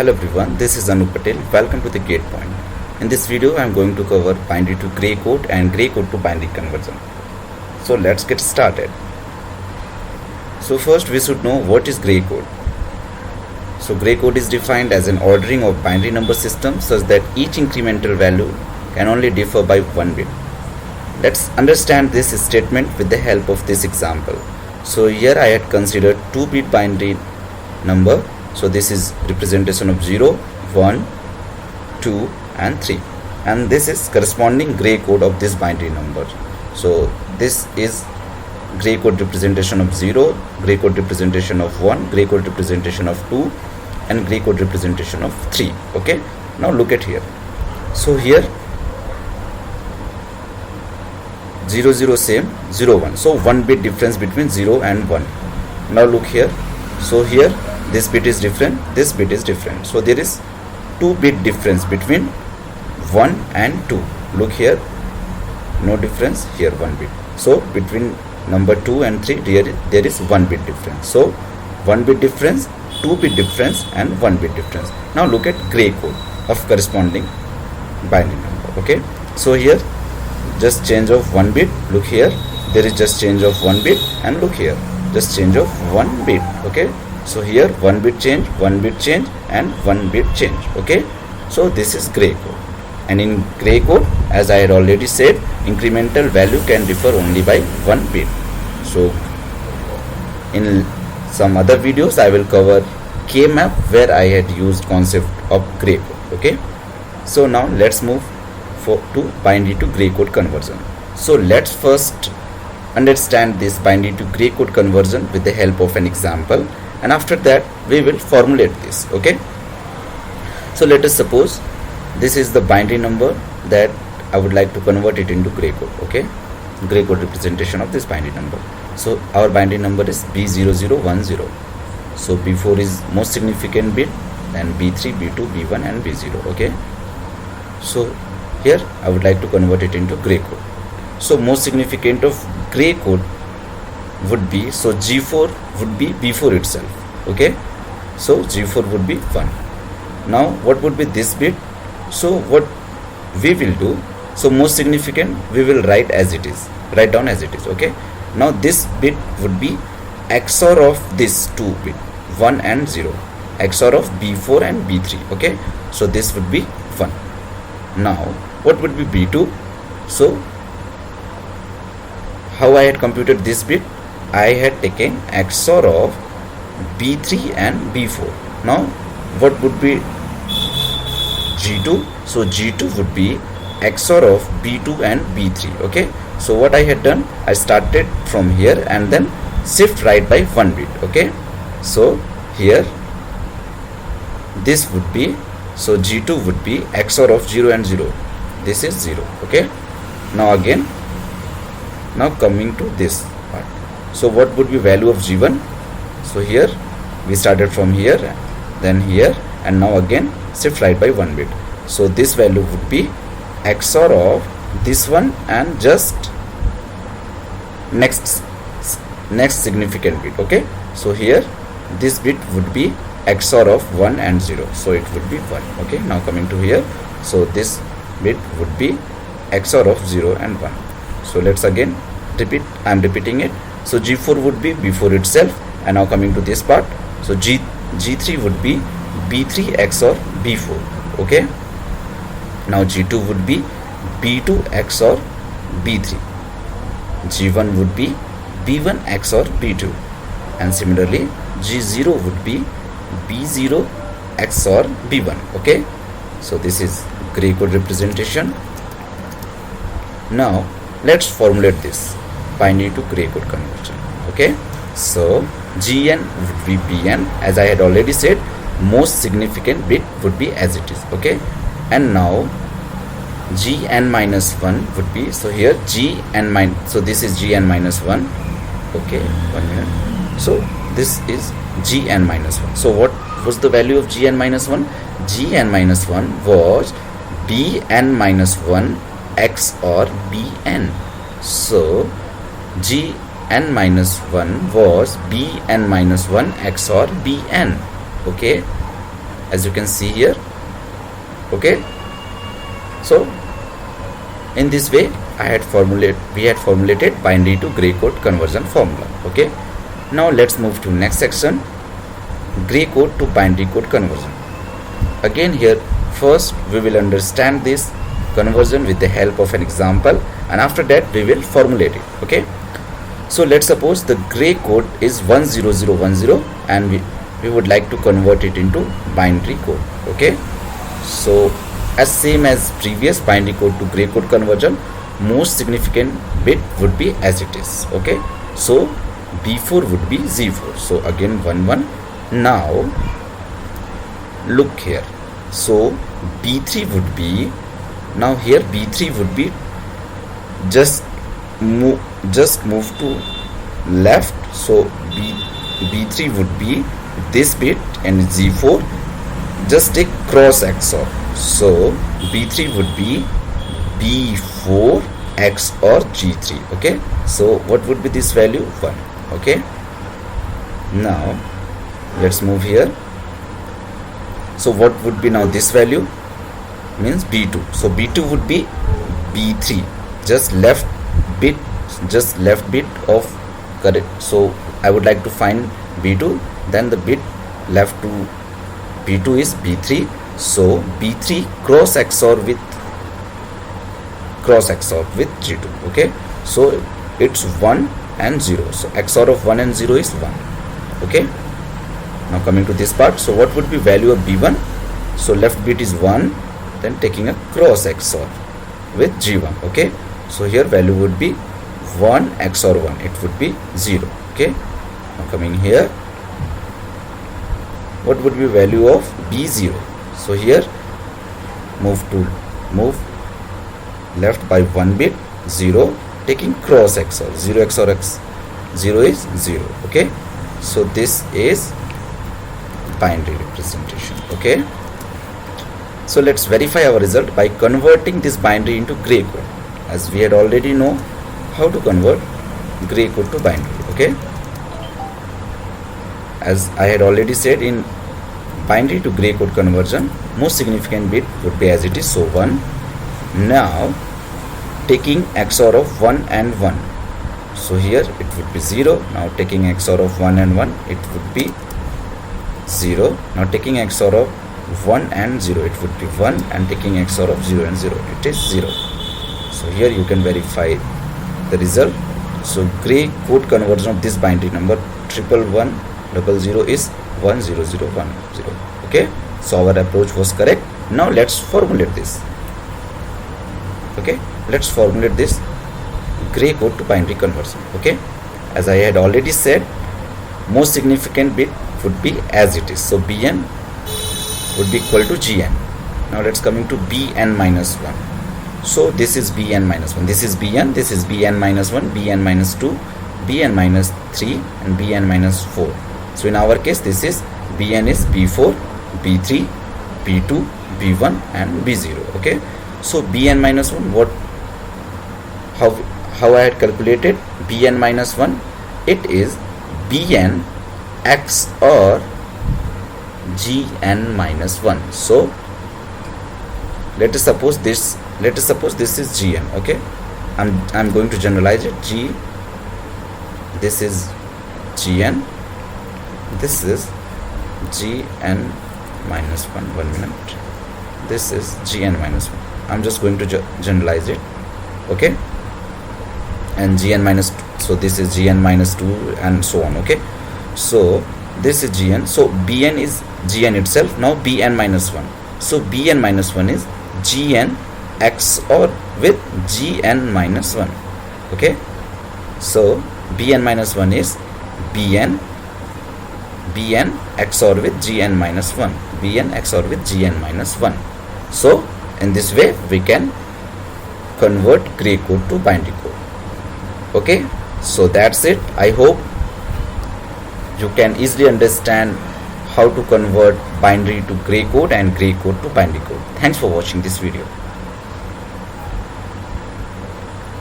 Hello everyone, this is Anup Patel. Welcome to the Gate Point. In this video, I am going to cover binary to gray code and gray code to binary conversion. So let's get started. So first we should know what is gray code. So gray code is defined as an ordering of binary number system such that each incremental value can only differ by 1 bit. Let's understand this statement with the help of this example. So here I had considered 2-bit binary number. So this is representation of 0, 1, 2 and 3, and this is corresponding gray code of this binary number. So this is gray code representation of 0, gray code representation of 1, gray code representation of 2 and gray code representation of 3. Okay, now look at here. So here 0 0 same, 0 1, so 1 bit difference between 0 and 1. Now look here. So here this bit is different, this bit is different, so there is 2-bit difference between 1 and 2. Look here, no difference, here 1 bit. So between number 2 and 3 there is 1 bit difference. So 1 bit difference, 2-bit difference and 1 bit difference. Now look at gray code of corresponding binary number. Okay, so here just change of 1 bit. Look here, there is just change of 1 bit, and look here, just change of 1 bit. Okay, so here 1 bit change, 1 bit change and 1 bit change. Okay, so this is gray code. And in gray code, as I had already said, incremental value can differ only by 1 bit. So in some other videos I will cover K-map where I had used concept of gray code. Okay, so now let's move to binary to gray code conversion. So let's first understand this binary to gray code conversion with the help of an example, and after that we will formulate this. Okay, so let us suppose this is the binary number that I would like to convert it into gray code. Okay, gray code representation of this binary number. So our binary number is B0010. So B4 is most significant bit, then B3, B2, B1 and B0. Okay, so here I would like to convert it into gray code. So most significant of gray code would be, so G4 would be B4 itself. Okay, so G4 would be 1. Now what would be this bit? So what we will do, so most significant we will write as it is, write down as it is. Okay, now this bit would be XOR of this 2 bit 1 and 0, XOR of B4 and B3. Okay, so this would be 1. Now what would be B2? So how I had computed this bit, I had taken XOR of B3 and B4. Now what would be G2? So G2 would be XOR of B2 and B3. Okay, so what I had done, I started from here and then shift right by 1 bit. Okay, so here this would be, so G2 would be XOR of 0 and 0. This is 0. Okay, now again, now coming to this part. So what would be value of G1? So here we started from here, then here, and now again shift right by 1 bit. So this value would be XOR of this one and just next significant bit. Okay, so here this bit would be XOR of 1 and 0, so it would be 1. Okay, now coming to here, so this bit would be XOR of 0 and 1. So let's again repeat, I am repeating it. So G4 would be B4 itself, and now coming to this part, so G3 would be B3 XOR B4. Okay, now G2 would be B2 XOR B3, G1 would be B1 XOR B2, and similarly G0 would be B0 XOR B1. Okay, so this is gray code representation. Now let's formulate this binary to gray code conversion. Okay, so Gn would be Bn, as I had already said, most significant bit would be as it is. Okay, and now Gn minus 1 would be, so here Gn so this is Gn minus 1. Okay, 1 minute. So this is Gn minus 1. So what was the value of Gn minus 1? Gn minus 1 was Bn minus 1 XOR Bn. So Gn minus 1 was Bn minus 1 XOR Bn. Okay, as you can see here. Okay, so in this way we had formulated binary to gray code conversion formula. Okay, now let's move to next section, gray code to binary code conversion. Again here, first we will understand this conversion with the help of an example, and after that we will formulate it. Okay, so let's suppose the gray code is 10010 and we would like to convert it into binary code. Okay, so as same as previous binary code to gray code conversion, most significant bit would be as it is. Okay, so B4 would be Z4. So again 11. Now look here, so B3 would be, now here B3 would be just move to left, so B3 would be this bit, and Z4 just take cross XOR, so B3 would be B4 XOR G3. Okay, so what would be this value? 1. Okay, now let's move here. So what would be now this value? Means B2. So B2 would be B3, just left bit of correct. So I would like to find B2, then the bit left to B2 is B3. So B3 cross XOR with G2. Okay, so it's 1 and 0. So XOR of 1 and 0 is 1. Okay, now coming to this part, so what would be value of B1? So left bit is 1, then taking a cross XOR with G1. Okay, so here value would be 1 XOR 1, it would be 0. Okay, now coming here, what would be value of B0? So here move left by 1 bit, 0, taking cross XOR, 0 XOR X, 0 is 0. Okay, so this is binary representation. Okay, so let's verify our result by converting this binary into gray code, as we had already know how to convert gray code to binary. Okay, as I had already said, in binary to gray code conversion, most significant bit would be as it is, so 1. Now taking XOR of 1 and 1, so here it would be 0. Now taking XOR of 1 and 1, it would be 0. Now taking XOR of 1 and 0, it would be 1, and taking XOR of 0 and 0, it is 0. So here you can verify the result. So gray code conversion of this binary number 11100 is 10010. Okay, so our approach was correct. Now let's formulate this. Okay, let's formulate this gray code to binary conversion. Okay, as I had already said, most significant bit would be as it is, so Bn would be equal to Gn. Now let's coming to Bn minus 1. So this is Bn minus 1, this is Bn, this is Bn minus 1, Bn minus 2, Bn minus 3, and Bn minus 4. So in our case, this is Bn is B4, B3, B2, B1 and B0. Okay, so Bn minus 1, how I had calculated Bn minus 1, it is Bn XOR Gn minus 1. So let us suppose this is Gn. Okay, I'm going to generalize it. This is Gn, this is Gn minus 1. 1 minute. This is Gn minus 1. I'm just going to generalize it. Okay, and Gn minus 2. So this is Gn minus 2 and so on. Okay, so this is Gn. So Bn is Gn itself. Now Bn minus 1. So Bn minus 1 is Gn XOR with Gn minus 1. Okay, so Bn minus 1 is Bn XOR with Gn minus 1. Bn XOR with Gn minus 1. So in this way we can convert gray code to binary code. Okay, so that's it. I hope you can easily understand how to convert binary to gray code and gray code to binary code. Thanks for watching this video.